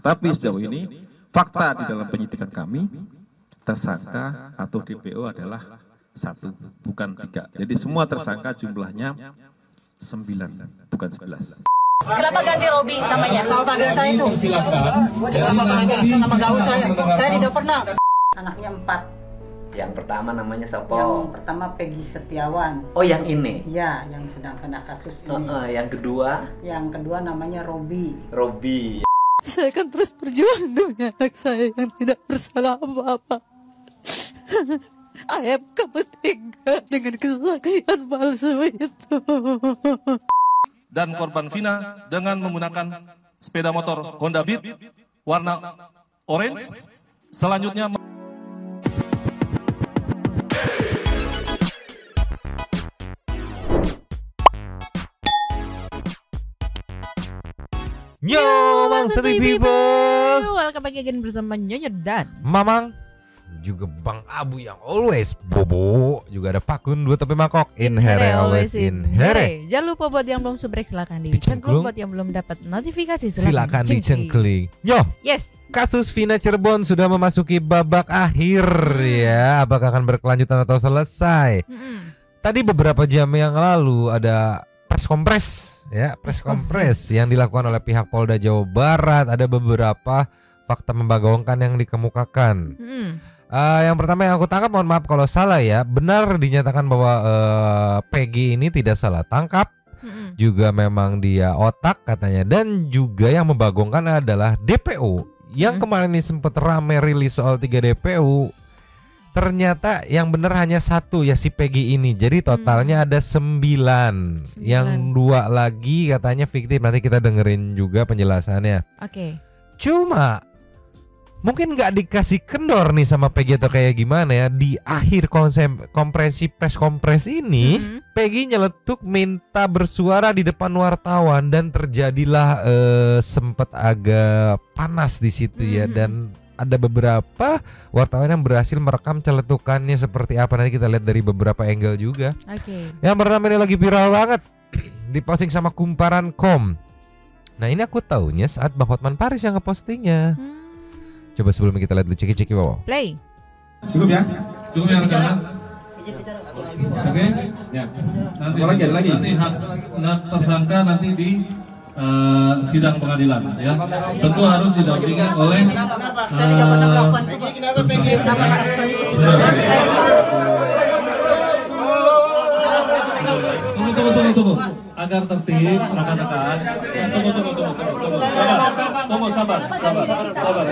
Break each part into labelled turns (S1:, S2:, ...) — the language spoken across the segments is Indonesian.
S1: Tapi sejauh ini fakta di dalam penyidikan kami, tersangka atau DPO adalah 1, bukan 3. Jadi semua tersangka jumlahnya 9, bukan 11.
S2: Kenapa ganti Robi namanya?
S3: Saya itu. Nama gaul saya. Saya tidak pernah.
S4: Anaknya 4.
S5: Yang pertama namanya Sopo.
S4: Yang pertama Peggy Setiawan.
S5: Oh, yang ini?
S4: Ya, yang sedang kena kasus ini.
S5: Yang kedua?
S4: Yang kedua namanya Robi.
S5: Robi.
S2: Saya akan terus berjuang demi anak saya yang tidak bersalah apa-apa. Ayah, kamu tega dengan kesaksian palsu itu.
S6: Dan korban Vina dengan menggunakan sepeda motor Honda Beat warna orange. Selanjutnya
S7: Yo, Mang Satu People.
S8: Welcome back again bersama Nyonya dan
S7: Mamang, juga Bang Abu yang always bobo. Juga ada Pakun, 2 topi mangkok. In here, always in here.
S8: Jangan lupa buat yang belum subscribe silahkan dicengklung. Buat yang belum dapat notifikasi silahkan
S7: dicengkling. Yo,
S8: yes.
S7: kasus Vina Cirebon sudah memasuki babak akhir ya. Apakah akan berkelanjutan atau selesai? Tadi beberapa jam yang lalu ada press kompres yang dilakukan oleh pihak Polda Jawa Barat. Ada beberapa fakta membagongkan yang dikemukakan. Yang pertama yang aku tangkap, mohon maaf kalau salah ya, benar dinyatakan bahwa Peggy ini tidak salah tangkap. Juga memang dia otak katanya. Dan juga yang membagongkan adalah DPO yang kemarin ini sempat rame rilis soal 3 DPO. Ternyata yang benar hanya 1 ya, si Peggy ini. Jadi totalnya ada 9. Yang 2 lagi katanya fiktif. Nanti kita dengerin juga penjelasannya.
S8: Oke.
S7: Cuma mungkin nggak dikasih kendor nih sama Peggy atau kayak gimana ya. Di akhir press kompres ini Peggy nyeletuk minta bersuara di depan wartawan. Dan terjadilah sempat agak panas di situ ya. Dan ada beberapa wartawan yang berhasil merekam celetukannya seperti apa. Nanti kita lihat dari beberapa angle juga. Yang pertama ini lagi viral banget, diposting sama Kumparan.com. Nah ini aku taunya saat Bang Hotman Paris yang ngepostingnya. Coba sebelum kita lihat dulu ceki-ceki wow.
S8: Play.
S6: Cukup ya? Cukup ya rekan? Oke?
S1: Ya.
S6: Nanti
S1: Ada lagi?
S6: Nanti hak tersangka nanti di sidang pengadilan ya. Tentu harus didampingi oleh tunggu agar tertib rekan-rekan. Tunggu sabar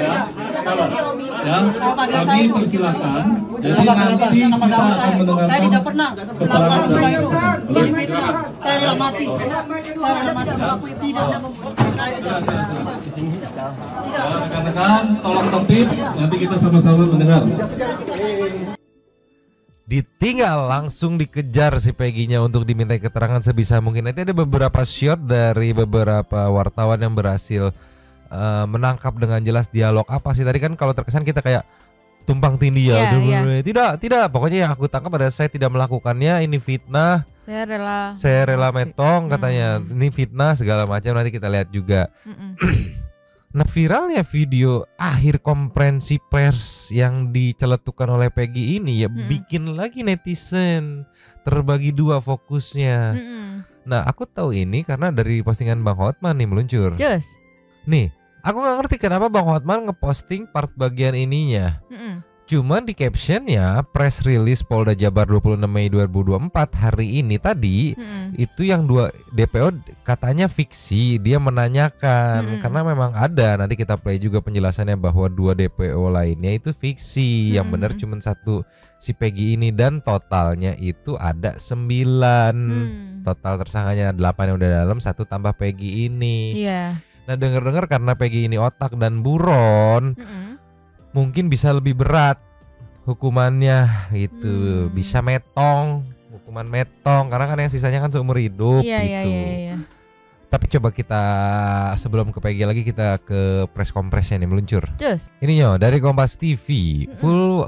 S6: ya. Kami persilahkan. Jadi nanti kita akan mendengarkan.
S3: Saya tidak pernah melakukan itu. Saya rela mati.
S6: Rekan-rekan tolong tertib. Nanti kita sama-sama mendengar.
S7: Ditinggal langsung dikejar si Peggy-nya untuk dimintai keterangan sebisa mungkin. Nanti ada beberapa shot dari beberapa wartawan yang berhasil menangkap dengan jelas dialog apa sih tadi. Kan kalau terkesan kita kayak tumpang tindih ya. Tidak, pokoknya yang aku tangkap adalah saya tidak melakukannya, ini fitnah. Saya rela metong katanya. Ini fitnah segala macam, nanti kita lihat juga. Nah viralnya video akhir konferensi pers yang diceletukan oleh Peggy ini ya bikin lagi netizen terbagi 2 fokusnya. Nah aku tahu ini karena dari postingan Bang Hotman nih meluncur. Nih aku nggak ngerti kenapa Bang Hotman ngeposting part bagian ininya. Cuman di captionnya press release Polda Jabar 26 Mei 2024 hari ini tadi itu yang 2 DPO katanya fiksi. Dia menanyakan karena memang ada, nanti kita play juga penjelasannya bahwa 2 DPO lainnya itu fiksi. Yang benar cuma 1 si Peggy ini dan totalnya itu ada 9. Total tersangkanya 8 yang udah dalam, 1 tambah Peggy ini. Nah dengar-dengar karena Peggy ini otak dan buron, mungkin bisa lebih berat hukumannya gitu. Bisa hukuman metong karena kan yang sisanya kan seumur hidup gitu. Tapi coba kita sebelum ke Peggy lagi kita ke press kompresnya nih meluncur. Ini yo dari Kompas TV. Full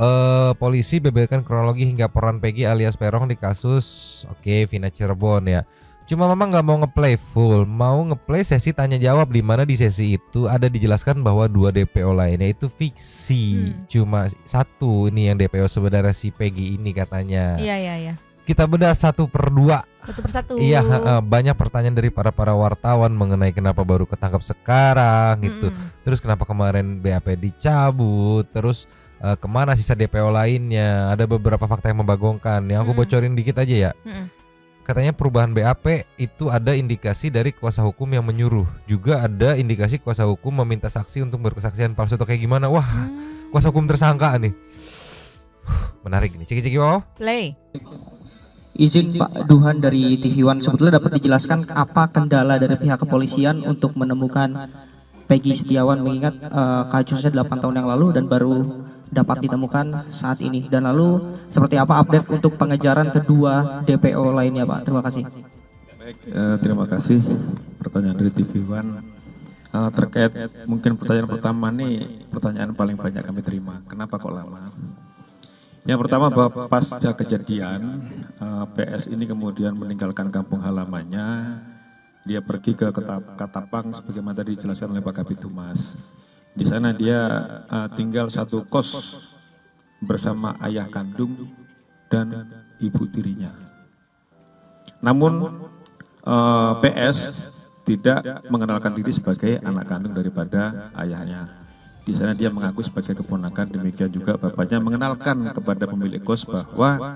S7: polisi beberkan kronologi hingga peran Peggy alias Peron di kasus Vina Cirebon ya. Cuma mama nggak mau ngeplay full, mau ngeplay sesi tanya jawab, di mana di sesi itu ada dijelaskan bahwa 2 DPO lainnya itu fiksi. Cuma satu ini yang DPO sebenarnya si Peggy ini katanya.
S8: Iya.
S7: Kita bedah 1/2.
S8: Satu persatu.
S7: Iya, banyak pertanyaan dari para wartawan mengenai kenapa baru ketangkap sekarang gitu. Terus kenapa kemarin BAP dicabut, terus kemana sisa DPO lainnya. Ada beberapa fakta yang membagongkan. Yang aku bocorin dikit aja ya. Katanya perubahan BAP itu ada indikasi dari kuasa hukum yang menyuruh. Juga ada indikasi kuasa hukum meminta saksi untuk berkesaksian palsu atau kayak gimana. Wah, kuasa hukum tersangka nih. Menarik nih. Ciki-ciki wow.
S8: Play.
S9: Izin Pak Duhan dari TV One, sebetulnya dapat dijelaskan apa kendala dari pihak kepolisian untuk menemukan Peggy Setiawan, mengingat kasusnya 8 tahun yang lalu dan baru dapat ditemukan saat ini, dan lalu seperti apa update untuk pengejaran kedua DPO lainnya Pak? Terima kasih.
S1: Baik, terima kasih pertanyaan dari TV One. Terkait mungkin pertanyaan pertama nih, pertanyaan paling banyak kami terima, kenapa kok lama? Yang pertama bahwa pasca kejadian PS ini kemudian meninggalkan kampung halamannya, dia pergi ke Katapang sebagaimana tadi dijelaskan oleh Pak Kabid Humas. Di sana dia tinggal satu kos bersama ayah kandung dan ibu tirinya. Namun PS tidak mengenalkan diri sebagai anak kandung daripada ayahnya. Di sana dia mengaku sebagai keponakan, demikian juga bapaknya mengenalkan kepada pemilik kos bahwa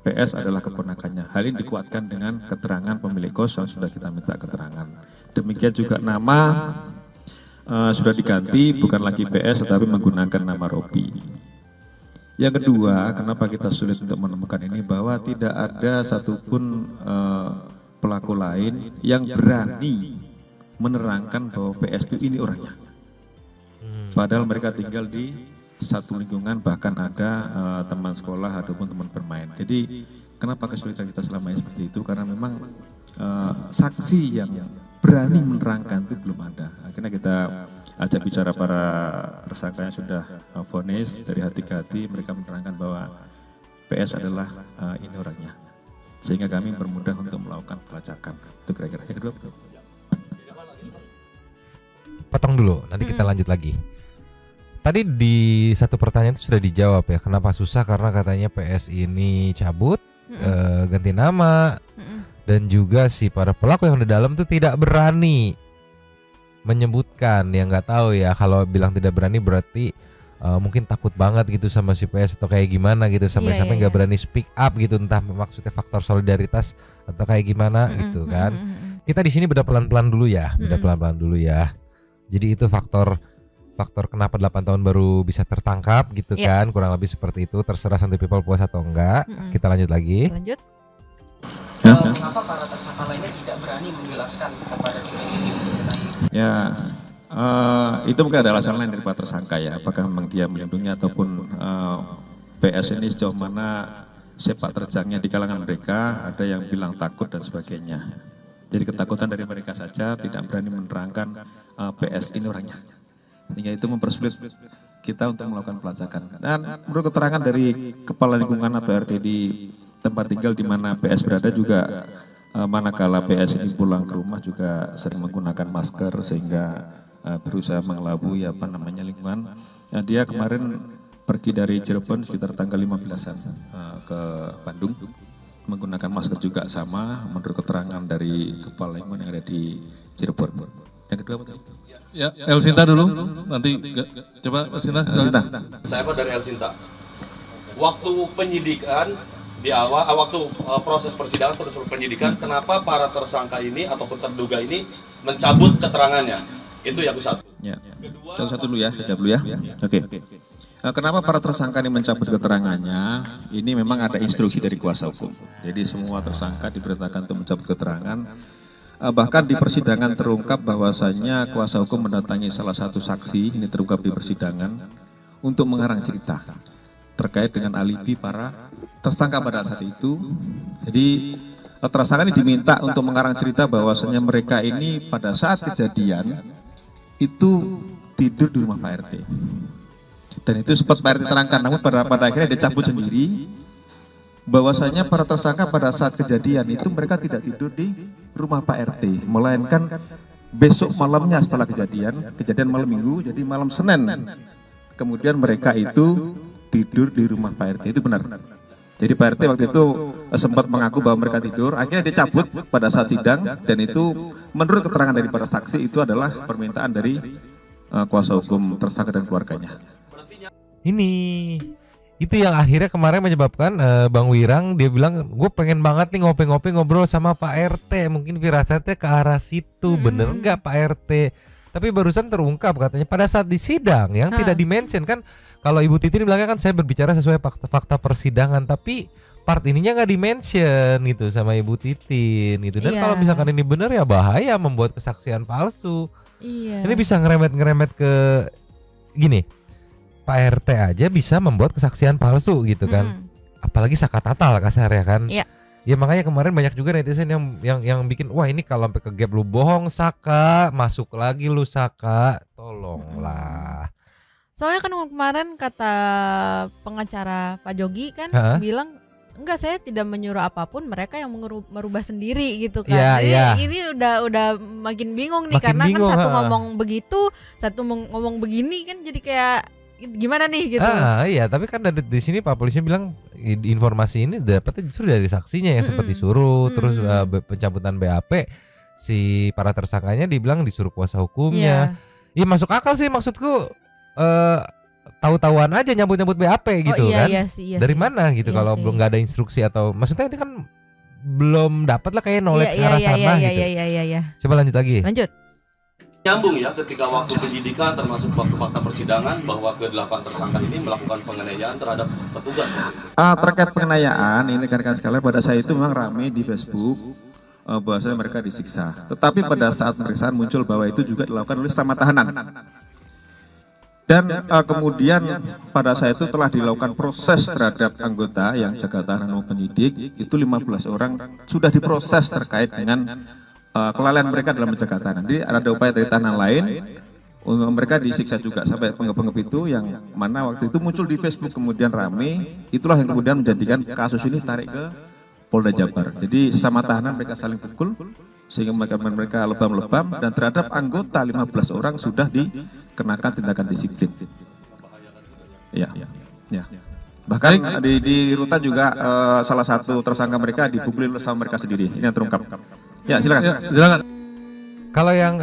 S1: PS adalah keponakannya. Hal ini dikuatkan dengan keterangan pemilik kos yang sudah kita minta keterangan. Demikian juga nama sudah diganti, bukan lagi PS tetapi menggunakan nama Robi. Yang kedua, kenapa kita sulit untuk menemukan ini, bahwa tidak ada satupun pelaku lain yang berani menerangkan bahwa PS itu ini orangnya. Padahal mereka tinggal di satu lingkungan, bahkan ada teman sekolah ataupun teman bermain. Jadi kenapa kesulitan kita selama ini seperti itu? Karena memang saksi yang berani menerangkan itu belum ada. Akhirnya kita ajak bicara para tersangka yang sudah vonis dari hati ke hati, mereka menerangkan bahwa PS adalah ini orangnya. Sehingga kami bermudah untuk melakukan pelacakan. Itu kira-kira. Yang kedua,
S7: potong dulu, nanti kita lanjut lagi. Tadi di satu pertanyaan itu sudah dijawab ya, kenapa susah, karena katanya PS ini cabut, ganti nama, dan juga si para pelaku yang di dalam tuh tidak berani menyebutkan. Ya nggak tahu ya, kalau bilang tidak berani berarti mungkin takut banget gitu sama si PS atau kayak gimana gitu, sampai-sampai nggak berani speak up gitu, entah maksudnya faktor solidaritas atau kayak gimana gitu kan. Kita di sini beda pelan-pelan dulu ya, Jadi itu faktor kenapa 8 tahun baru bisa tertangkap gitu kan, kurang lebih seperti itu. Terserah Santai People puas atau enggak. Kita lanjut lagi.
S8: Lanjut.
S9: Mengapa para tersangka lainnya tidak berani menjelaskan kepada kita ini?
S1: ya itu mungkin ada alasan lain dari para tersangka ya. Apakah memang dia melindungi ataupun PS ini sejauh mana sepak terjangnya di kalangan mereka, ada yang bilang takut dan sebagainya. Jadi ketakutan dari mereka saja, tidak berani menerangkan PS ini orangnya. Sehingga itu mempersulit kita untuk melakukan pelacakan. Dan menurut keterangan dari kepala lingkungan atau RT di tempat tinggal di mana PS berada juga, manakala PS ini pulang ke rumah juga sering menggunakan masker sehingga berusaha mengelabui lingkungan. Nah, dia kemarin pergi dari Cirebon sekitar tanggal 15-an ke Bandung menggunakan masker juga sama menurut keterangan dari kepala lingkungan yang ada di Cirebon. Yang kedua
S6: ya, Elsinta dulu, nanti coba Elsinta.
S10: Saya dari Elsinta. Waktu penyidikan di awal, waktu proses persidangan, proses penyidikan, kenapa para tersangka ini ataupun terduga ini mencabut keterangannya? Itu yang satu.
S1: Ya. Satu dulu ya, Oke. Kenapa para tersangka ini mencabut keterangannya? Ini memang ada instruksi dari kuasa hukum. Jadi semua tersangka diperintahkan untuk mencabut keterangan. Bahkan di persidangan terungkap bahwasannya kuasa hukum mendatangi salah satu saksi, ini terungkap di persidangan, untuk mengarang cerita terkait dengan alibi para tersangka pada saat itu. Jadi tersangka ini diminta untuk mengarang cerita bahwasannya mereka ini pada saat kejadian itu tidur di rumah Pak RT. Dan itu sempat Pak RT terangkan, namun pada akhirnya dia cabut sendiri. bahwasanya para tersangka pada saat kejadian itu mereka tidak tidur di rumah Pak RT, melainkan besok malamnya setelah kejadian malam Minggu, jadi malam Senin, kemudian mereka itu tidur di rumah Pak RT. Itu benar. Jadi Pak RT waktu itu sempat mengaku bahwa mereka tidur, akhirnya dicabut pada saat sidang, dan itu menurut keterangan dari para saksi itu adalah permintaan dari kuasa hukum tersangka dan keluarganya.
S7: Ini itu yang akhirnya kemarin menyebabkan Bang Wirang dia bilang gue pengen banget nih ngopi-ngopi ngobrol sama Pak RT, mungkin firasatnya ke arah situ. Bener nggak Pak RT? Tapi barusan terungkap katanya pada saat di sidang yang tidak dimention kan. Kalau Ibu Titin bilangnya kan saya berbicara sesuai fakta persidangan, tapi part ininya nggak dimention gitu sama Ibu Titin gitu. Dan kalau misalkan ini benar ya bahaya membuat kesaksian palsu. Ini bisa ngeremet ke gini, Pak RT aja bisa membuat kesaksian palsu gitu kan. Apalagi Saka Tatal kasar ya kan. Ya makanya kemarin banyak juga netizen yang bikin wah ini kalau sampai ke gap lu bohong Saka, masuk lagi lu Saka, tolonglah.
S8: Soalnya kan kemarin kata pengacara Pak Jogi kan bilang enggak, saya tidak menyuruh apapun, mereka yang merubah sendiri gitu kan. Ini udah makin bingung nih, karena kan satu ngomong begitu, satu ngomong begini kan, jadi kayak gimana nih gitu.
S7: Iya, tapi kan di sini Pak polisi bilang informasi ini dapatnya justru dari saksinya yang sempat disuruh, terus pencabutan BAP si para tersangkanya dibilang disuruh kuasa hukumnya. Iya masuk akal sih, maksudku tahu-tahuan aja nyambut-nyambut BAP gitu kan. Dari mana gitu kalau belum nggak ada instruksi atau maksudnya ini kan belum dapat lah kayak knowledge ke arah sana gitu. Coba lanjut lagi.
S8: Lanjut.
S10: Nyambung ya ketika waktu penyidikan termasuk waktu fakta persidangan bahwa ke-8 tersangka ini melakukan penganiayaan terhadap petugas.
S1: Terkait penganiayaan ini rekan-rekan sekalian, pada saya itu memang ramai di Facebook bahwasanya mereka disiksa. Tetapi pada saat pemeriksaan muncul bahwa itu juga dilakukan oleh sesama tahanan. Dan kemudian pada saat itu telah dilakukan proses terhadap anggota yang jaga tahanan maupun penyidik, itu 15 orang sudah diproses terkait dengan kelalaian mereka dalam menjaga tahanan. Jadi ada upaya dari tahanan lain untuk mereka disiksa juga sampai penggep-penggep itu yang mana waktu itu muncul di Facebook kemudian rame, itulah yang kemudian menjadikan kasus ini tarik ke Polda Jabar. Jadi sesama tahanan mereka saling pukul sehingga mereka lebam-lebam, dan terhadap anggota 15 orang sudah dikenakan tindakan disiplin. Ya. Bahkan di rutan juga salah satu tersangka mereka dipukulin sama mereka sendiri. Ini yang terungkap. Ya, silakan.
S7: Kalau yang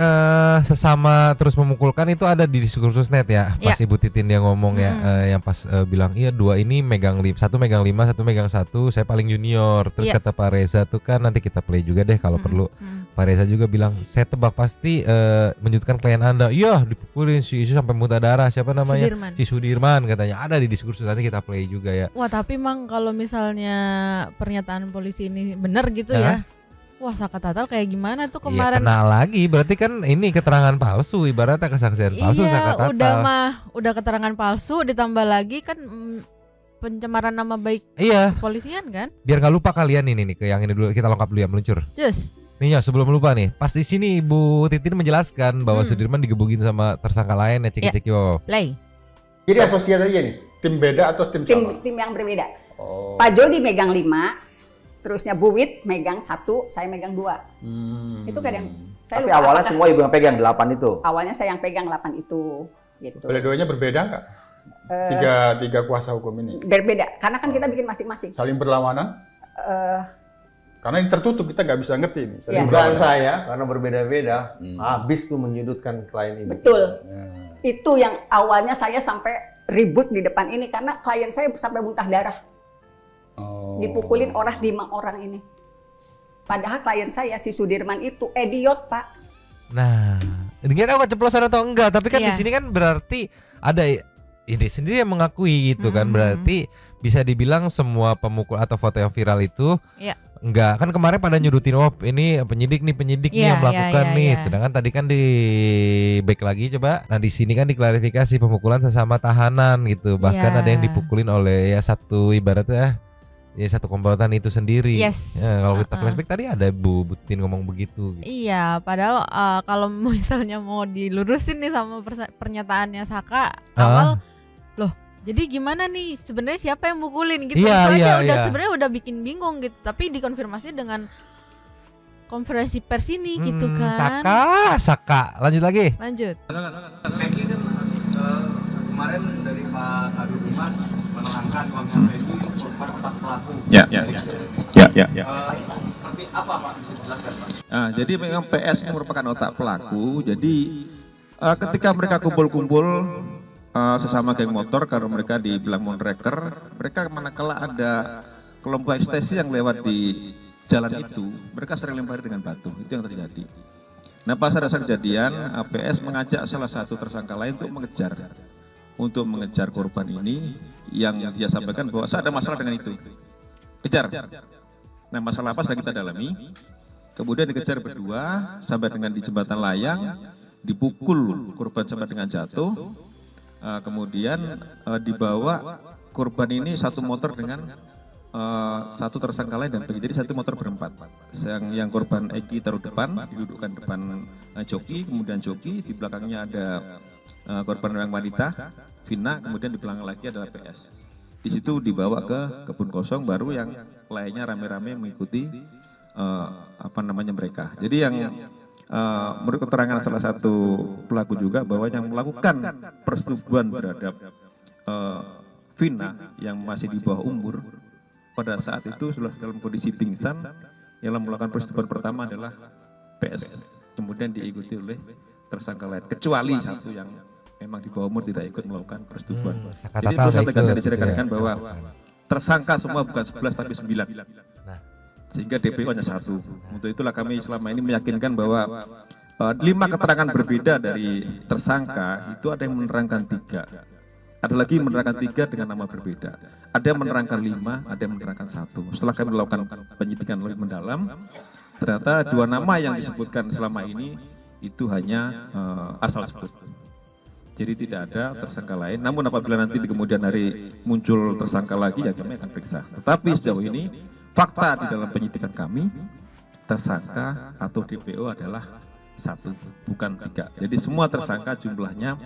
S7: sesama terus memukulkan itu ada di diskursus net ya. Pas Ibu Titin dia ngomong ya, yang pas bilang iya dua ini megang satu megang 5, satu megang 1, saya paling junior. Terus kata Pak Reza tuh kan nanti kita play juga deh kalau perlu. Pak Reza juga bilang saya tebak pasti menyudutkan klien Anda. Iya dipukulin si Isu sampai muntah darah, siapa namanya? Si Sudirman katanya, ada di diskursus, nanti kita play juga ya.
S8: Wah tapi Mang kalau misalnya pernyataan polisi ini benar gitu ya. Wah Saka Tatal kayak gimana tuh kemarin?
S7: Ya kena lagi, berarti kan ini keterangan palsu, ibaratnya kesaksian palsu Saka Tatal.
S8: Udah keterangan palsu, ditambah lagi kan pencemaran nama baik kepolisian kan?
S7: Biar nggak lupa kalian ini nih, ke yang ini dulu kita lengkap dulu ya, meluncur. Nih ya sebelum lupa nih, pas di sini Ibu Titin menjelaskan bahwa Sudirman digebukin sama tersangka lain ya, cek yo.
S8: Play.
S3: Jadi asosiasi aja nih, tim beda atau tim sama?
S11: Tim yang berbeda. Pak Jody megang 5. Terusnya Bu Wit megang 1, saya megang 2. Itu kadang saya
S12: tapi awalnya semua ibu yang pegang 8 itu.
S11: Awalnya saya yang pegang 8 itu gitu.
S3: Pledoi-nya berbeda nggak? Tiga kuasa hukum ini.
S11: Berbeda, karena kan kita bikin masing-masing.
S3: Saling berlawanan? Karena ini tertutup, kita nggak bisa ngerti ini.
S12: Bukan saya, karena berbeda-beda. Habis tuh menyudutkan klien ini.
S11: Betul. Itu yang awalnya saya sampai ribut di depan ini karena klien saya sampai muntah darah. Dipukulin 5 orang ini. Padahal klien saya si Sudirman itu idiot Pak.
S7: Nah, nggak tahu keceplosan atau enggak, tapi kan di sini kan berarti ada ini sendiri yang mengakui gitu kan, berarti bisa dibilang semua pemukul atau foto yang viral itu enggak, kan kemarin pada nyudutin ini penyidik nih yang melakukan nih. Sedangkan tadi kan di back lagi coba. Nah, di sini kan diklarifikasi pemukulan sesama tahanan gitu. Bahkan ada yang dipukulin oleh satu ibaratnya satu komplotan itu sendiri. Ya, kalau kita flashback tadi ada Bu Titin ngomong begitu gitu.
S8: Iya, padahal kalau misalnya mau dilurusin nih sama pernyataannya Saka awal, loh Jadi gimana nih sebenarnya siapa yang mukulin gitu? Sebenarnya udah bikin bingung gitu. Tapi dikonfirmasi dengan konferensi pers ini gitu kan.
S7: Saka. Lanjut lagi.
S8: Lanjut.
S13: Peggy kan kemarin dari Pak Kabid Humas menerangkan kalau misalnya Peggy merupakan otak pelaku.
S1: Ya.
S13: Seperti apa Pak? Bisa dijelaskan Pak?
S1: Nah, jadi memang PS merupakan otak pelaku. Jadi ketika mereka kumpul-kumpul sesama geng motor, karena mereka dibilang monreker, mereka manakala ada kelompok ekstasi yang lewat di jalan itu, mereka sering lempari dengan batu. Itu yang terjadi. Nah, pas ada kejadian, PS mengajak salah satu tersangka lain untuk mengejar korban ini, yang dia sampaikan bahwa saya ada masalah dengan itu. Kejar. Nah, masalah apa sedang kita dalami. Kemudian dikejar berdua sampai dengan di jembatan layang, dipukul korban sampai dengan jatuh. Kemudian dibawa korban ini satu motor dengan satu tersangka lain dan pergi. Jadi satu motor berempat. Yang korban Eki taruh depan, didudukkan depan joki, kemudian joki, di belakangnya ada korban yang wanita, Vina, kemudian di belakang lagi adalah PS. Di situ dibawa ke kebun kosong, baru yang lainnya rame-rame mengikuti mereka. Jadi yang menurut keterangan salah satu pelaku juga bahwa yang melakukan persetubuhan terhadap Vina yang masih di bawah umur, pada saat itu sudah dalam kondisi pingsan. Yang melakukan persetubuhan pertama adalah PS, kemudian diikuti oleh tersangka lain, kecuali satu yang memang di bawah umur tidak ikut melakukan persetubuhan. Jadi perlu saya tegaskan diceritakan bahwa tersangka semua bukan 11 tapi 9. Sehingga DPO hanya 1. Untuk itulah kami selama ini meyakinkan bahwa 5 keterangan berbeda dari tersangka itu ada yang menerangkan 3. Ada lagi menerangkan 3 dengan nama berbeda. Ada yang menerangkan 5, ada yang menerangkan 1. Setelah kami melakukan penyidikan lebih mendalam, ternyata 2 nama yang disebutkan selama ini itu hanya asal sebut. Jadi tidak ada tersangka lain. Namun apabila nanti di kemudian hari muncul tersangka lagi, ya kami akan periksa. Tetapi sejauh ini fakta di dalam penyidikan kami, tersangka atau DPO adalah 1, bukan 3. Jadi semua tersangka jumlahnya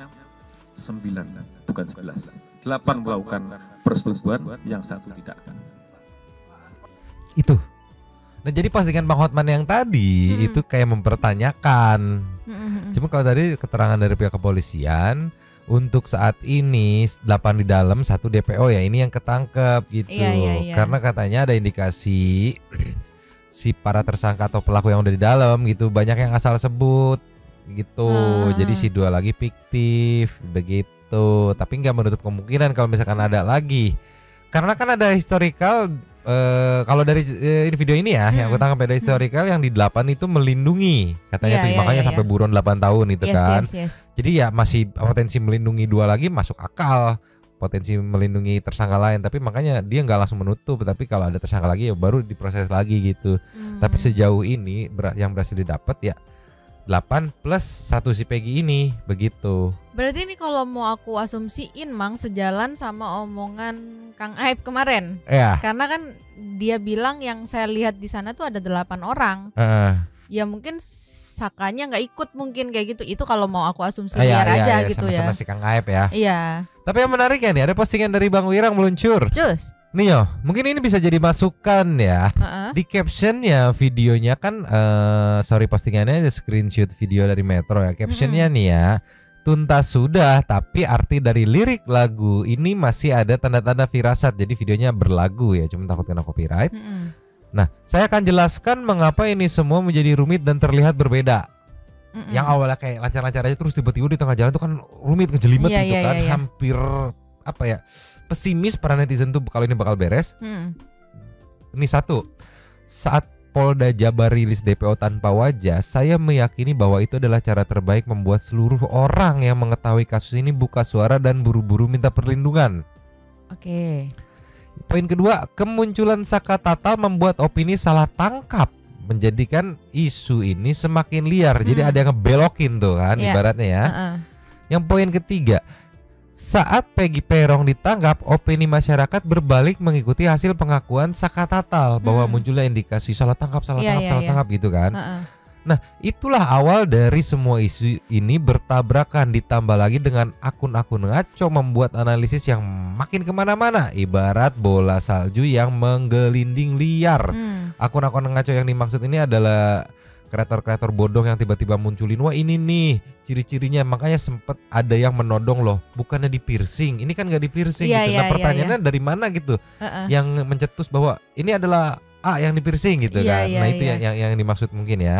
S1: 9, bukan 11. 8 melakukan persetubuhan, yang 1 tidak.
S7: Itu. Nah, jadi postingan Bang Hotman yang tadi itu kayak mempertanyakan. Cuma kalau tadi keterangan dari pihak kepolisian, untuk saat ini 8 di dalam, 1 DPO ya, ini yang ketangkep gitu. Iya. Karena katanya ada indikasi si para tersangka atau pelaku yang udah di dalam gitu banyak yang asal sebut gitu. Jadi si 2 lagi fiktif begitu. Tapi nggak menutup kemungkinan kalau misalkan ada lagi. Karena kan ada historical kalau dari ini video ini ya, yang aku tangkap ada historical yang di 8 itu melindungi katanya tuh, makanya sampai buron 8 tahun itu kan. Jadi ya masih potensi melindungi 2 lagi masuk akal, potensi melindungi tersangka lain, tapi makanya dia nggak langsung menutup, tapi kalau ada tersangka lagi ya baru diproses lagi gitu. Tapi sejauh ini yang berhasil didapat ya 8 plus 1 si Peggy ini begitu.
S8: Berarti ini kalau mau aku asumsiin Mang sejalan sama omongan Kang Aib kemarin. Karena kan dia bilang yang saya lihat di sana tuh ada 8 orang. Ya mungkin Sakanya nggak ikut mungkin kayak gitu. Itu kalau mau aku asumsi liar aja gitu
S7: sama-sama
S8: ya.
S7: si Kang Aib ya.
S8: Iya.
S7: Tapi yang menarik ya nih ada postingan dari Bang Wirang meluncur.
S8: Cus.
S7: Nih yo, mungkin ini bisa jadi masukan ya. Di captionnya videonya kan, postingannya ada screenshot video dari Metro ya. Captionnya nih ya, tuntas sudah, tapi arti dari lirik lagu ini masih ada tanda-tanda firasat. Jadi videonya berlagu ya, cuma takut kena copyright. Nah, saya akan jelaskan mengapa ini semua menjadi rumit dan terlihat berbeda. Yang awalnya kayak lancar-lancar aja, terus tiba-tiba di tengah jalan itu kan rumit, ngejelimet gitu kan, hampir apa ya, pesimis para netizen tuh kalau ini bakal beres. Ini satu, saat Polda Jabar rilis DPO tanpa wajah, saya meyakini bahwa itu adalah cara terbaik membuat seluruh orang yang mengetahui kasus ini buka suara dan buru-buru minta perlindungan.
S8: Oke.
S7: Poin kedua, kemunculan Saka Tatal membuat opini salah tangkap, menjadikan isu ini semakin liar. Jadi ada yang ngebelokin tuh kan, ibaratnya ya. Yang poin ketiga, saat Peggy Peron ditangkap, opini masyarakat berbalik mengikuti hasil pengakuan Saka Tatal bahwa munculnya indikasi salah tangkap gitu kan. Nah, itulah awal dari semua isu ini bertabrakan, ditambah lagi dengan akun-akun ngaco membuat analisis yang makin kemana-mana, ibarat bola salju yang menggelinding liar. Akun-akun ngaco yang dimaksud ini adalah kreator-kreator bodong yang tiba-tiba munculin, wah ini nih ciri-cirinya, makanya sempet ada yang menodong loh, bukannya di piercing, ini kan nggak di piercing gitu. Nah pertanyaannya dari mana gitu, yang mencetus bahwa ini adalah yang di piercing gitu kan. Nah itu yang dimaksud mungkin ya.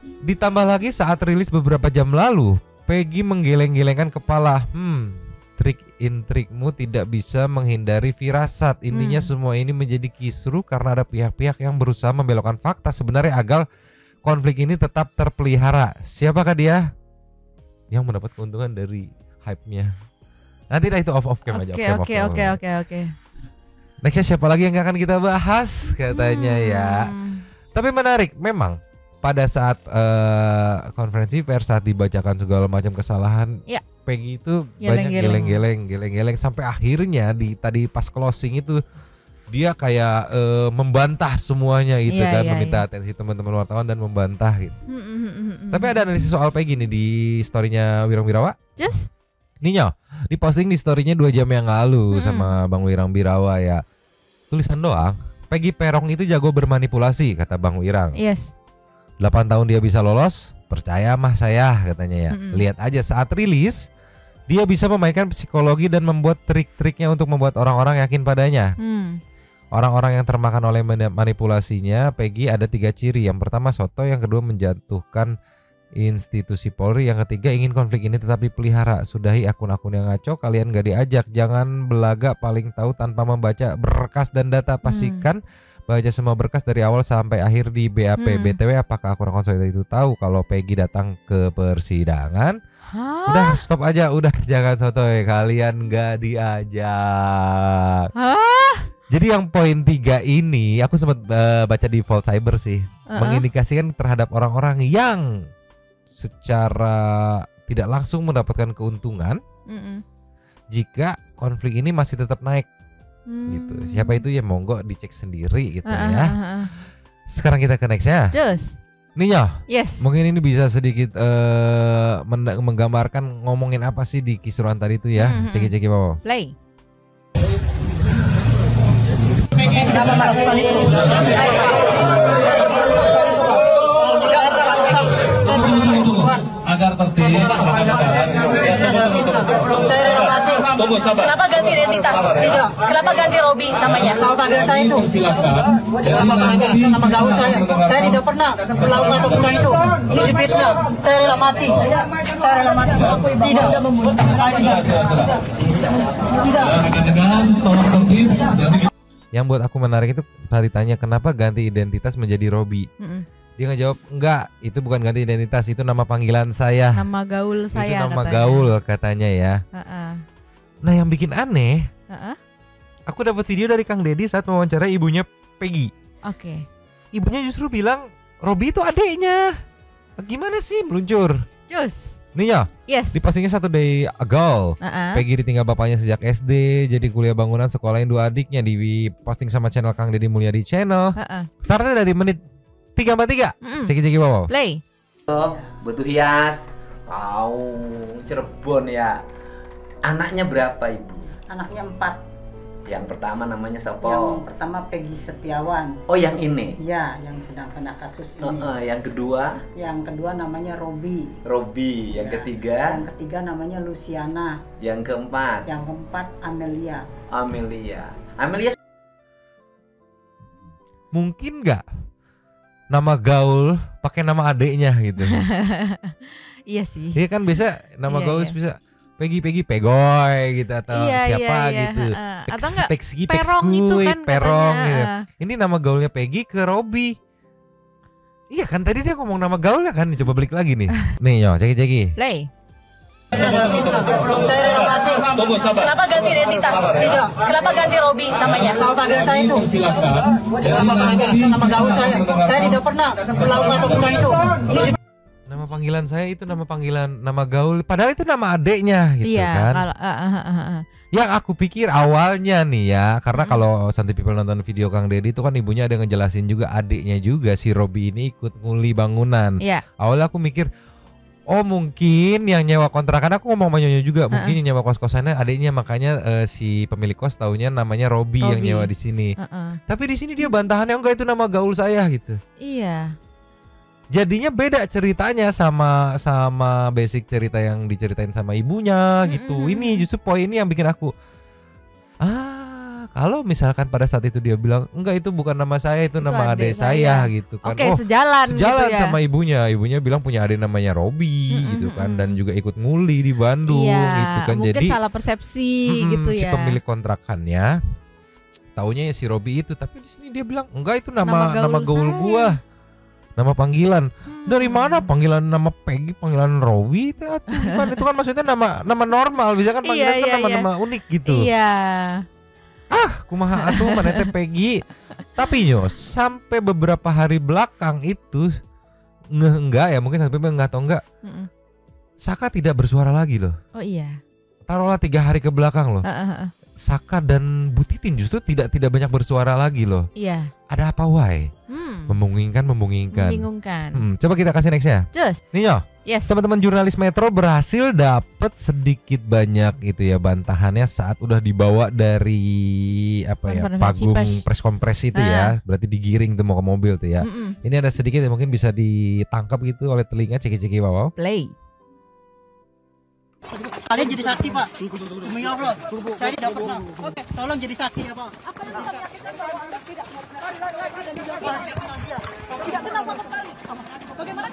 S7: Ditambah lagi saat rilis beberapa jam lalu, Peggy menggeleng-gelengkan kepala. Trik intrikmu tidak bisa menghindari firasat. Intinya semua ini menjadi kisruh karena ada pihak-pihak yang berusaha membelokkan fakta sebenarnya agar konflik ini tetap terpelihara. Siapakah dia yang mendapat keuntungan dari hype-nya? Nanti itu off cam aja.
S8: Oke.
S7: Nextnya siapa lagi yang akan kita bahas katanya ya. Tapi menarik memang pada saat konferensi pers saat dibacakan segala macam kesalahan, Peggy itu banyak geleng-geleng sampai akhirnya tadi pas closing itu dia kayak membantah semuanya gitu meminta atensi teman-teman wartawan dan membantah gitu. Tapi ada analisis soal Peggy nih di story-nya Wirang Birawa. Ninyo, di posting di story-nya 2 jam yang lalu sama Bang Wirang Birawa ya. Tulisan doang, Peggy Perong itu jago bermanipulasi kata Bang Wirang. 8 tahun dia bisa lolos, percaya mah saya katanya ya. Lihat aja saat rilis, dia bisa memainkan psikologi dan membuat trik-triknya untuk membuat orang-orang yakin padanya. Orang-orang yang termakan oleh manipulasinya Peggy ada 3 ciri. Yang pertama soto, yang kedua menjatuhkan institusi Polri, yang ketiga ingin konflik ini tetap dipelihara. Sudahi akun-akun yang ngaco, kalian gak diajak. Jangan belaga paling tahu tanpa membaca berkas dan data. Pastikan baca semua berkas dari awal sampai akhir di BAP. BTW apakah akun konsul itu tahu kalau Peggy datang ke persidangan? Udah stop aja, udah jangan sotoy, kalian gak diajak. Jadi yang poin 3 ini aku sempat baca di Vault Cyber sih, mengindikasikan terhadap orang-orang yang secara tidak langsung mendapatkan keuntungan jika konflik ini masih tetap naik gitu. Siapa itu ya monggo dicek sendiri gitu ya. Sekarang kita ke nextnya. Ninyo, mungkin ini bisa sedikit menggambarkan ngomongin apa sih di kisruhan tadi itu ya. Ceki Bapak.
S8: Play.
S6: Agar tertib, tunggu sabar.
S14: Kenapa ganti identitas? Kenapa ganti Robi namanya?
S6: Saya itu silakan.
S14: Kenapa ganti nama gaul saya?
S15: Saya tidak pernah melakukan pembunuhan itu. Ini fitnah. Saya rela mati. Saya rela mati. Tidak.
S7: Yang buat aku menarik itu saat ditanya kenapa ganti identitas menjadi Robi. Dia ngejawab enggak, itu bukan ganti identitas, itu nama panggilan saya.
S8: Nama gaul saya.
S7: Itu nama gaul katanya ya. Nah yang bikin aneh, aku dapat video dari Kang Deddy saat mewawancara ibunya Peggy. Ibunya justru bilang Robi itu adeknya. Gimana sih meluncur? Nih ya, di postingnya 1 day ago, Peggy ditinggal bapaknya sejak SD, jadi kuliah bangunan, sekolahin 2 adiknya, di posting sama channel Kang Deddy Mulyadi channel. Startnya dari menit 343. Ceki Bapak.
S8: Play.
S5: Butuh hias. Tahu Cirebon ya. Anaknya berapa Ibu?
S4: Anaknya 4.
S5: Yang pertama namanya siapa?
S4: Yang pertama Peggy Setiawan.
S5: Oh yang ini?
S4: Ya, yang sedang kena kasus ini.
S5: Yang kedua?
S4: Yang kedua namanya Robi.
S5: Robi. Yang ketiga?
S4: Yang ketiga namanya Luciana.
S5: Yang keempat?
S4: Yang keempat Amelia.
S5: Amelia
S7: mungkin nggak nama gaul pakai nama adeknya gitu?
S8: Iya sih.
S7: Iya kan biasa nama gaul bisa Peggy Pegoy gitu atau siapa gitu.
S8: Atau enggak
S7: Peggy
S8: Perong itu kan
S7: Perong gitu.
S8: Ini
S7: nama gaulnya Peggy ke Robi. Iya kan tadi dia ngomong nama gaulnya kan, coba balik lagi nih. Nih yo, ceki.
S8: Play.
S6: Tunggu sabar.
S14: Kenapa ganti identitas? Kenapa ganti Robi namanya?
S15: Saya itu.
S6: Silakan.
S15: Kenapa ganti nama gaul saya? Saya tidak pernah melakukan pembunuhan itu.
S7: Nama nama panggilan saya itu nama panggilan, nama gaul, padahal itu nama adeknya gitu kan. Yang aku pikir awalnya nih ya, karena kalau Santi People nonton video Kang Deddy itu kan ibunya ada ngejelasin juga adiknya juga si Robi ini ikut nguli bangunan. Awalnya aku mikir, oh mungkin yang nyewa kontrakan, aku ngomong sama Nyonya juga, mungkin yang nyewa kos-kosannya adiknya, makanya si pemilik kos taunya namanya Robi yang nyewa di sini. Tapi di sini dia bantahannya enggak, itu nama gaul saya gitu.
S8: Iya.
S7: Jadinya beda ceritanya sama basic cerita yang diceritain sama ibunya gitu. Ini justru poin ini yang bikin aku kalau misalkan pada saat itu dia bilang enggak itu bukan nama saya, itu nama adik saya gitu kan.
S8: Oke, sejalan gitu ya.
S7: Sama ibunya bilang punya adik namanya Robi gitu kan, dan juga ikut nguli di Bandung gitu kan.
S8: Mungkin
S7: Jadi
S8: salah persepsi gitu
S7: si
S8: ya.
S7: pemilik kontrakannya taunya si Robi itu, tapi di sini dia bilang enggak itu nama gaul gua. Nama panggilan. Dari mana panggilan nama Peggy, panggilan Robi itu kan maksudnya nama normal, bisa kan panggilan kan nama-nama unik gitu.
S8: Iya.
S7: Kumaha atuh mana teh Peggy. Tapi sampai beberapa hari belakang itu enggak ya, mungkin sampai enggak atau enggak. Saka tidak bersuara lagi loh.
S8: Oh iya.
S7: Taruhlah 3 hari ke belakang loh. Saka dan Bu Titin justru tidak banyak bersuara lagi loh.
S8: Iya.
S7: Ada apa why? Membingungkan. Coba kita kasih nextnya.
S8: Just.
S7: Ninyo.
S8: Yes.
S7: Teman-teman jurnalis Metro berhasil dapat sedikit banyak itu ya bantahannya saat udah dibawa dari panggung press kompres itu ya. Berarti digiring tuh mau ke mobil tuh ya. Ini ada sedikit yang mungkin bisa ditangkap gitu oleh telinga, ceki-ceki wow.
S8: Play.
S15: Kalian jadi saksi Pak. Demi Allah. Saya dapat Pak. Oke, tolong jadi saksi ya Pak. Tidak kenal sama sekali. Bagaimana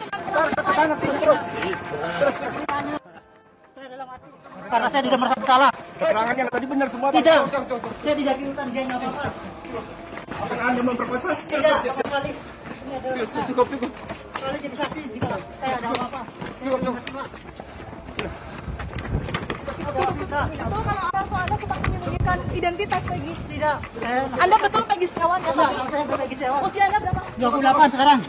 S15: saya rela mati karena saya tidak merasa bersalah.
S13: Keterangannya tadi benar semua Pak.
S15: Tidak. Saya tidak ikutan dia enggak apa-apa.
S13: Apakah Anda memperkosa?
S15: Tidak, sama sekali. Cukup. Kalian jadi saksi jika saya ada apa-apa. Cukup.
S14: Itu kalau orang tua Anda suka menyembunyikan identitas Peggy.
S15: Tidak.
S14: Anda betul Peggy Setiawan ya?
S15: Enggak, saya bukan Peggy Setiawan.
S14: Usia Anda berapa?
S15: 28 sekarang.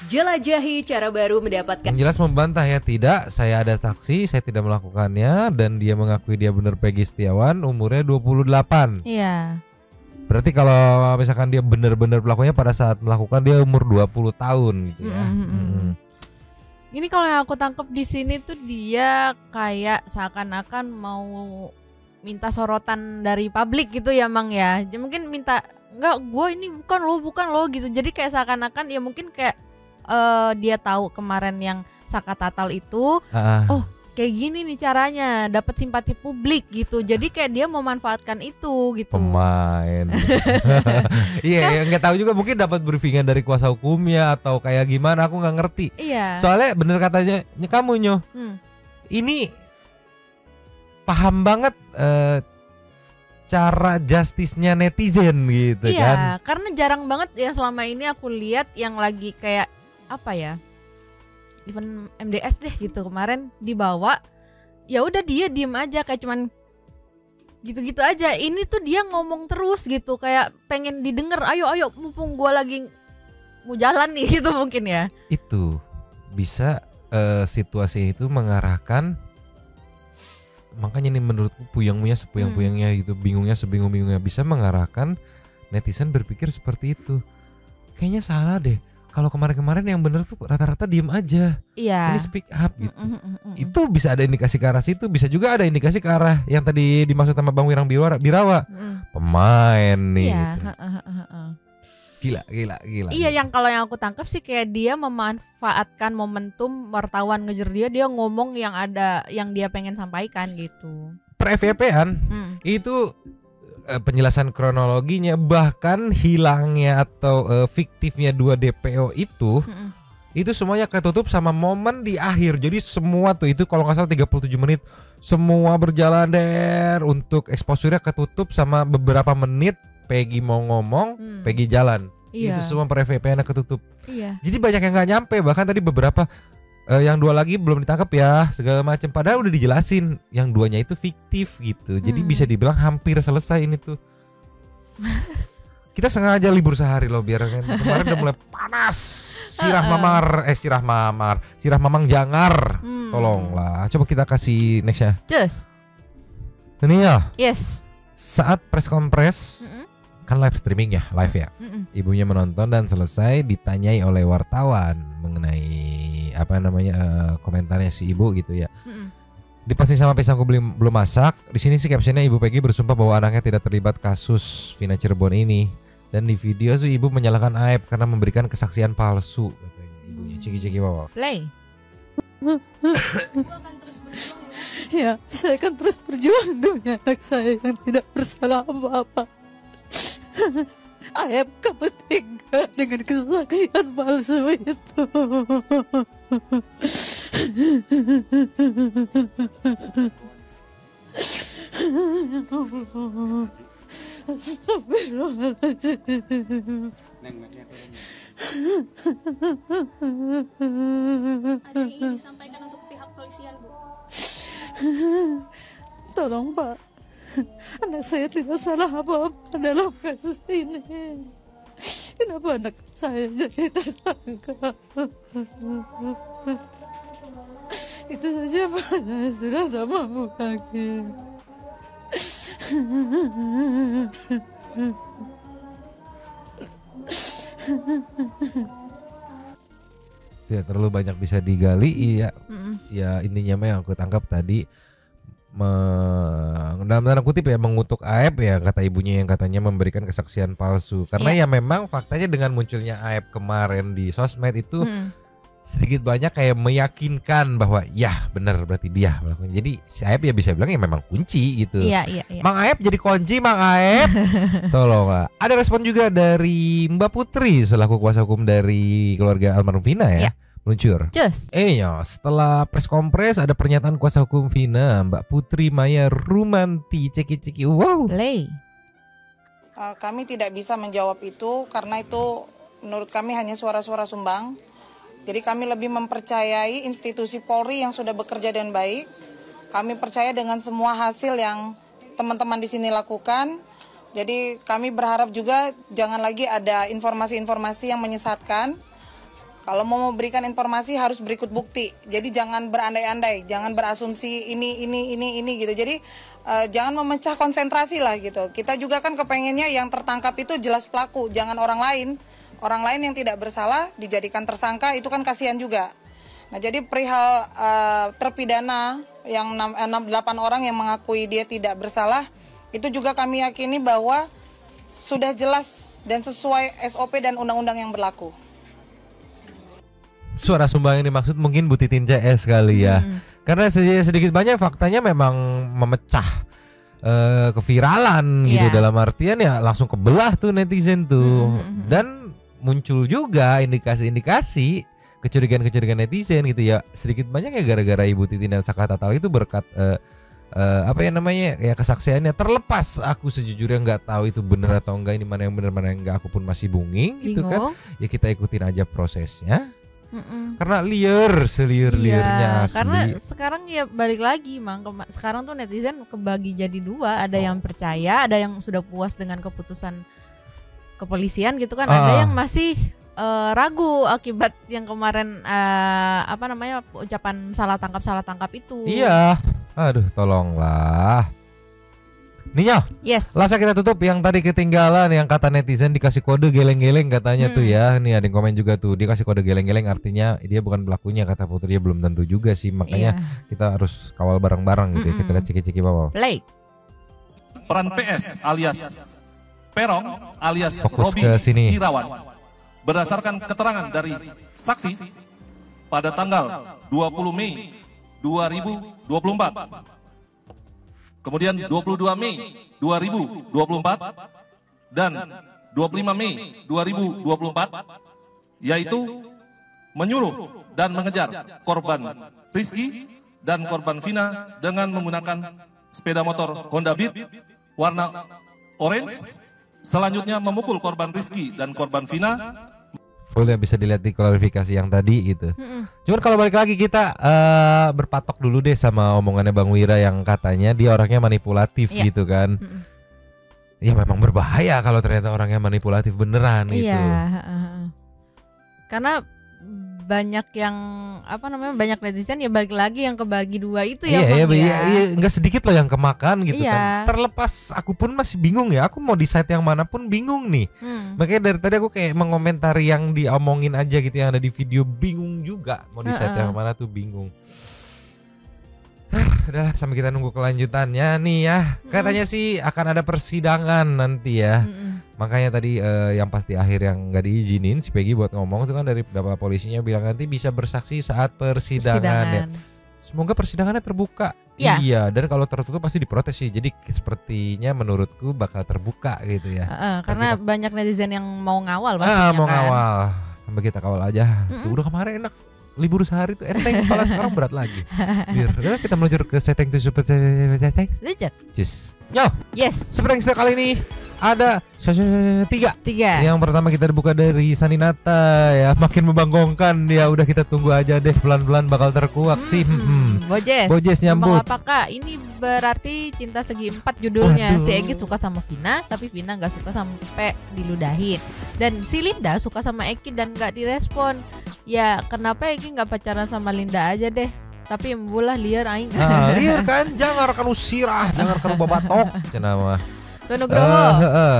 S16: Jelajahi cara baru mendapatkan.
S7: Yang jelas membantah ya, tidak, saya ada saksi, saya tidak melakukannya, dan dia mengakui dia benar Peggy Setiawan, umurnya 28.
S8: Iya.
S7: Berarti kalau misalkan dia benar-benar pelakunya pada saat melakukan dia umur 20 tahun gitu ya.
S8: Ini kalau yang aku tangkap di sini tuh dia kayak seakan-akan mau minta sorotan dari publik gitu ya Mang ya. Dia mungkin minta enggak, gue ini bukan lo gitu. Jadi kayak seakan-akan ya mungkin kayak dia tahu kemarin yang Saka Tatal itu oh kayak gini nih caranya dapat simpati publik gitu. Jadi kayak dia memanfaatkan itu gitu.
S7: Pemain. Iya, nggak tahu juga, mungkin dapat briefingan dari kuasa hukumnya atau kayak gimana, aku nggak ngerti.
S8: Iya.
S7: Soalnya bener katanya kamu ini paham banget cara justice-nya netizen gitu kan.
S8: Iya, karena jarang banget ya selama ini aku lihat yang lagi kayak apa ya? Event MDS deh gitu kemarin dibawa, ya udah dia diem aja kayak cuman gitu-gitu aja. Ini tuh dia ngomong terus gitu kayak pengen didengar, ayo mumpung gua lagi mau jalan nih gitu mungkin ya.
S7: Itu bisa situasi itu mengarahkan, makanya nih menurutku sepuyang-puyangnya gitu, bingungnya sebingung-bingungnya, bisa mengarahkan netizen berpikir seperti itu. Kayaknya salah deh. Kalau kemarin-kemarin yang bener tuh rata-rata diem aja.
S8: Iya.
S7: Ini speak up gitu. Itu bisa ada indikasi ke arah situ, bisa juga ada indikasi ke arah yang tadi dimaksud sama Bang Wirang Birawa. Pemain nih.
S8: Iya.
S7: Gitu. Gila.
S8: Iya, yang kalau yang aku tangkap sih kayak dia memanfaatkan momentum wartawan ngejar dia ngomong yang ada yang dia pengen sampaikan gitu.
S7: Per FYP-an itu penjelasan kronologinya, bahkan hilangnya atau fiktifnya 2 DPO itu semuanya ketutup sama momen di akhir. Jadi semua tuh itu kalau nggak salah 37 menit semua berjalan untuk exposure-nya ketutup sama beberapa menit Peggy mau ngomong, Peggy jalan.
S8: Iya.
S7: Itu semua per FYP-nya ketutup.
S8: Iya.
S7: Jadi banyak yang nggak nyampe, bahkan tadi beberapa yang 2 lagi belum ditangkap ya segala macam, padahal udah dijelasin yang 2-nya itu fiktif gitu. Jadi bisa dibilang hampir selesai ini tuh. Kita sengaja libur sehari loh biar kan kemarin udah mulai panas. Sirah Mamang Jangar. Tolonglah. Coba kita kasih nextnya.
S8: Just.
S7: Ini ya.
S8: Yes.
S7: Saat press kompres kan live streaming ya, live ya. Ibunya menonton dan selesai ditanyai oleh wartawan mengenai komentarnya si ibu gitu ya. Diposting sama pisangku belum masak. Di sini sih captionnya Ibu Peggy bersumpah bahwa anaknya tidak terlibat kasus Vina Cirebon ini. Dan di video sih ibu menyalahkan Aep karena memberikan kesaksian palsu katanya ibunya. Ciki bawa.
S8: Play.
S2: Ya, saya akan terus berjuang demi anak saya yang tidak bersalah apa-apa. Aep, kamu tega dengan kesaksian palsu itu. Astagfirullahaladzim.
S14: Ada yang ingin disampaikan untuk pihak polisian, Bu?
S2: Tolong Pak, anak saya tidak salah apa-apa dalam kasus ini. Kenapa anak saya jadi tersangka? Itu saja Pak, saya sudah tak mampu lagi.
S7: Tidak terlalu banyak bisa digali. Iya. Ya intinya yang aku tangkap tadi dalam tanda kutip ya mengutuk Aep ya, kata ibunya yang katanya memberikan kesaksian palsu. Karena ya memang faktanya dengan munculnya Aep kemarin di sosmed itu sedikit banyak kayak meyakinkan bahwa ya benar berarti dia melakukan. Jadi si Aep ya bisa bilang ya memang kunci gitu.
S8: Iya.
S7: Mang Aep jadi kunci, Mang Aep. Tolong. Ada respon juga dari Mbak Putri selaku kuasa hukum dari keluarga almarhum Vina ya. Meluncur. Setelah press kompres ada pernyataan kuasa hukum Vina, Mbak Putri Maya Rumanti. Ceki. Wow.
S8: Play.
S16: Kami tidak bisa menjawab itu karena itu menurut kami hanya suara-suara sumbang. Jadi kami lebih mempercayai institusi Polri yang sudah bekerja dengan baik. Kami percaya dengan semua hasil yang teman-teman di sini lakukan. Jadi kami berharap juga jangan lagi ada informasi-informasi yang menyesatkan. Kalau mau memberikan informasi harus berikut bukti. Jadi jangan berandai-andai, jangan berasumsi ini gitu. Jadi jangan memecah konsentrasi lah gitu. Kita juga kan kepengennya yang tertangkap itu jelas pelaku, jangan orang lain. Orang lain yang tidak bersalah dijadikan tersangka itu kan kasihan juga. Nah jadi perihal terpidana yang 8 orang yang mengakui dia tidak bersalah, itu juga kami yakini bahwa sudah jelas dan sesuai SOP dan undang-undang yang berlaku.
S7: Suara sumbang yang dimaksud mungkin Bu Titin CS kali ya. Karena sedikit banyak faktanya memang memecah keviralan gitu, dalam artian ya langsung kebelah tuh netizen tuh. Dan muncul juga indikasi-indikasi kecurigaan netizen gitu ya. Sedikit banyak ya gara-gara Ibu Titin dan Saka Tatal itu berkat kesaksiannya. Terlepas aku sejujurnya nggak tahu itu benar atau enggak, ini mana yang benar mana yang enggak, aku pun masih bingung gitu kan. Ya kita ikutin aja prosesnya. Karena seliur-liurnya asli.
S8: Karena sekarang ya balik lagi sekarang tuh netizen kebagi jadi dua. Ada yang percaya, ada yang sudah puas dengan keputusan kepolisian gitu kan. Ada yang masih ragu akibat yang kemarin ucapan salah tangkap itu.
S7: Iya. Aduh tolonglah. Ninya, Lasa kita tutup yang tadi ketinggalan, yang kata netizen dikasih kode geleng-geleng katanya tuh ya. Nih ada yang komen juga tuh, dia kasih kode geleng-geleng artinya dia bukan pelakunya, kata Putri. Dia belum tentu juga sih, makanya kita harus kawal bareng-bareng gitu ya. Kita lihat ciki-ciki bawah.
S8: Play.
S6: Peran PS alias Perong alias
S7: fokus
S6: Robi
S7: ke sini.
S6: Irawan berdasarkan keterangan dari saksi pada tanggal 20 Mei 2024. Kemudian 22 Mei 2024 dan 25 Mei 2024, yaitu menyuruh dan mengejar korban Rizky dan korban Vina dengan menggunakan sepeda motor Honda Beat warna orange. Selanjutnya memukul korban Rizky dan korban Vina.
S7: Full ya, bisa dilihat di klarifikasi yang tadi gitu. Cuman kalau balik lagi kita berpatok dulu deh sama omongannya Bang Wira yang katanya dia orangnya manipulatif gitu kan. Ya memang berbahaya kalau ternyata orangnya manipulatif beneran gitu.
S8: Karena banyak yang banyak netizen ya balik lagi yang kebagi dua itu ya.
S7: Iya, nggak sedikit loh yang kemakan gitu kan. Terlepas aku pun masih bingung ya, aku mau di site yang mana pun bingung nih. Makanya dari tadi aku kayak mengomentari yang diomongin aja gitu, yang ada di video bingung juga, mau di site yang mana tuh bingung. Udahlah, sampai kita nunggu kelanjutannya nih ya. Katanya sih akan ada persidangan nanti ya. Makanya tadi yang pasti akhir yang nggak diizinin si Peggy buat ngomong itu kan dari Bapak polisinya bilang nanti bisa bersaksi saat persidangan. Ya. Semoga persidangannya terbuka.
S8: Ya.
S7: Iya, dan kalau tertutup pasti diprotes sih. Jadi sepertinya menurutku bakal terbuka gitu ya.
S8: Karena banyak netizen yang mau ngawal
S7: pastinya mau
S8: kan.
S7: ngawal. Sampai kita kawal aja. Tuh, udah kemarin enak. Libur sehari tuh enteng, kepala sekarang berat lagi. Udah kita meluncur ke setting tuh super setting. Cus. Yo.
S8: Yes.
S7: Seperti yang kali ini ada tiga. Yang pertama kita dibuka dari Saninata ya, makin membanggongkan ya. Udah kita tunggu aja deh, pelan-pelan bakal terkuak sih. Bojes nyambut.
S8: Apakah ini berarti Cinta Segi 4 judulnya? Si Egi suka sama Vina, tapi Vina nggak suka sampai diludahin. Dan si Linda suka sama Eki dan nggak direspon. Ya kenapa Eki nggak pacaran sama Linda aja deh? Tapi membulah liar aing.
S7: Liar kan, jangan rekan usirah, jangan rekan babatok cenama.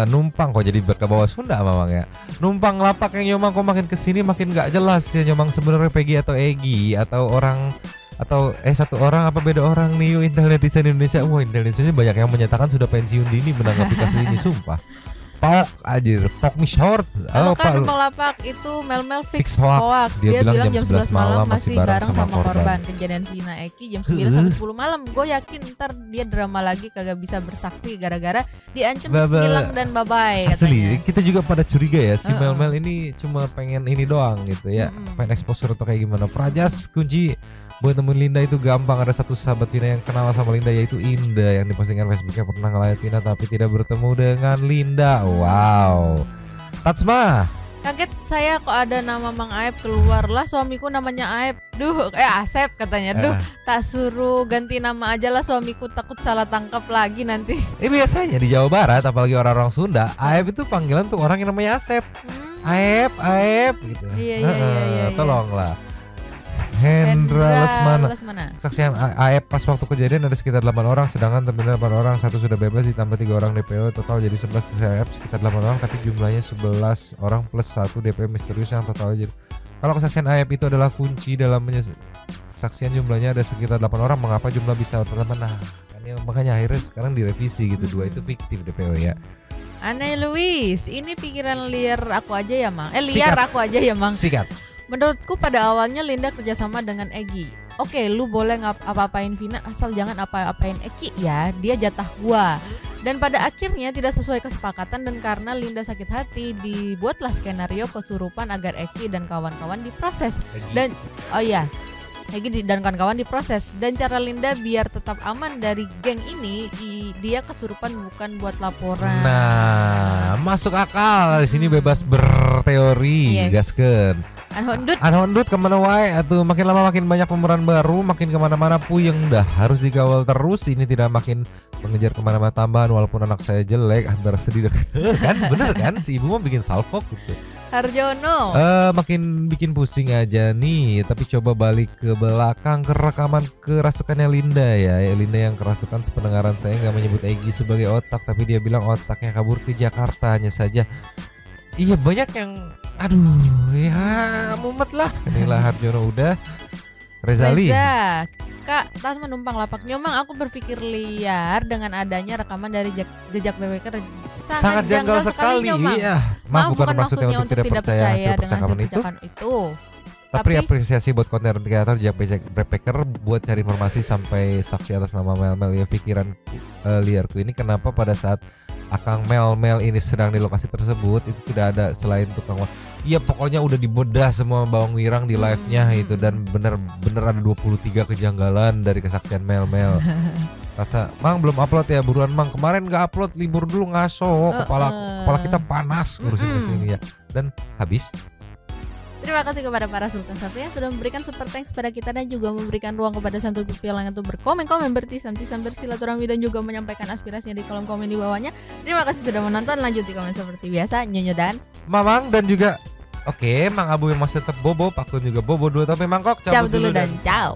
S7: Numpang kok jadi ke bawah Sunda Mamang ya. Numpang lapak yang nyomang kok makin kesini makin nggak jelas ya nyomang sebenarnya Peggy atau Egi atau orang atau satu orang apa beda orang nih Intel netizen Indonesia. Wah, Intel netizen banyak yang menyatakan sudah pensiun dini menanggapi kasus ini, sumpah. Pok anjir, Pok Mishort.
S8: Kan Numpang Lapak itu Mel fix hoax. Dia bilang jam 11 malam masih bareng sama korban. Kejadian Vina Eki jam 9 sampai 10 malam. Gue yakin ntar dia drama lagi kagak bisa bersaksi gara-gara diancam hilang dan bye-bye
S7: katanya. Asli, kita juga pada curiga ya si Mel ini cuma pengen ini doang gitu ya. Pengen exposure atau kayak gimana. Prajas kunci buat nemuin Linda itu gampang. Ada satu sahabat Vina yang kenal sama Linda yaitu Indah, yang dipostingan Facebooknya pernah ngelayat Vina tapi tidak bertemu dengan Linda. Wow. Tatsma.
S8: Kaget saya kok ada nama Mang Aep keluar lah, suamiku namanya Aep. Asep katanya. Tak suruh ganti nama aja lah, suamiku takut salah tangkap lagi nanti.
S7: Biasanya di Jawa Barat apalagi orang-orang Sunda, Aep itu panggilan untuk orang yang namanya Asep. Aep gitu.
S8: Iya.
S7: Tolonglah. Hendra Lesmana. Kesaksian Aep pas waktu kejadian ada sekitar 8 orang, sedangkan terpidana 8 orang, satu sudah bebas ditambah 3 orang DPO, total jadi 11. Aep sekitar 8 orang tapi jumlahnya 11 orang plus 1 DPO misterius yang total jadi. Kalau kesaksian Aep itu adalah kunci dalam kesaksian jumlahnya ada sekitar 8 orang, mengapa jumlah bisa bertambah? Nah, makanya akhirnya sekarang direvisi gitu. 2 itu fiktif DPO ya.
S8: Aneh Luis, ini pikiran liar aku aja ya, Mang. Liar aku aja ya, Mang.
S7: Sikat.
S8: Menurutku pada awalnya Linda kerjasama dengan Egi. Oke, lu boleh apa-apain Vina asal jangan apa-apain Eki ya, dia jatah gua. Dan pada akhirnya tidak sesuai kesepakatan dan karena Linda sakit hati dibuatlah skenario kesurupan agar Eki dan kawan-kawan diproses. Dan Egi dan kawan-kawan diproses. Dan cara Linda biar tetap aman dari geng ini, dia kesurupan bukan buat laporan.
S7: Nah, masuk akal. Di sini bebas berteori, gaskeun. Anhondut kemana wae atau makin lama makin banyak pemeran baru, makin kemana-mana puyeng dah, harus dikawal terus. Ini tidak makin mengejar kemana-mana tambahan walaupun anak saya jelek antara sedih dan kan bener kan si ibu mau bikin salfok gitu.
S8: Harjono
S7: makin bikin pusing aja nih. Tapi coba balik ke belakang ke rekaman kerasukannya Linda ya. Linda yang kerasukan sependengaran saya nggak menyebut Egi sebagai otak, tapi dia bilang otaknya kabur ke Jakarta hanya saja. Iya banyak yang mumet lah. Inilah Harjono udah. Rezali.
S8: Kak, Tas menumpang lapak nyomang. Aku berpikir liar dengan adanya rekaman dari jejak backpacker.
S7: Sangat janggal sekali. Iya. Maaf bukan maksudnya untuk tidak percaya hasil percakapan itu. Tapi apresiasi buat konten kreator jejak backpacker buat cari informasi sampai saksi atas nama Mel. Ya pikiran liarku ini kenapa pada saat Akang Mel ini sedang di lokasi tersebut itu tidak ada selain tukang. Iya pokoknya udah dibedah semua bawang wirang di live-nya itu, dan bener ada 23 kejanggalan dari kesaksian Mel. Rasa Mang belum upload ya, buruan Mang, kemarin nggak upload, libur dulu ngaso, kepala kita panas ngurusin kesini ya. Dan habis.
S8: Terima kasih kepada para Sultan Satu yang sudah memberikan super thanks kepada kita dan juga memberikan ruang kepada Santu Pilang untuk berkomen-komen, bertisam-tisam, bersilaturahmi dan juga menyampaikan aspirasinya di kolom komen di bawahnya. Terima kasih sudah menonton. Lanjut di komen seperti biasa, Nyonya dan
S7: Mamang dan juga Oke, Mang Abu yang masih tetap bobo, Pak Kun juga bobo, dua tapi mangkok
S8: cabut dulu dan ciao.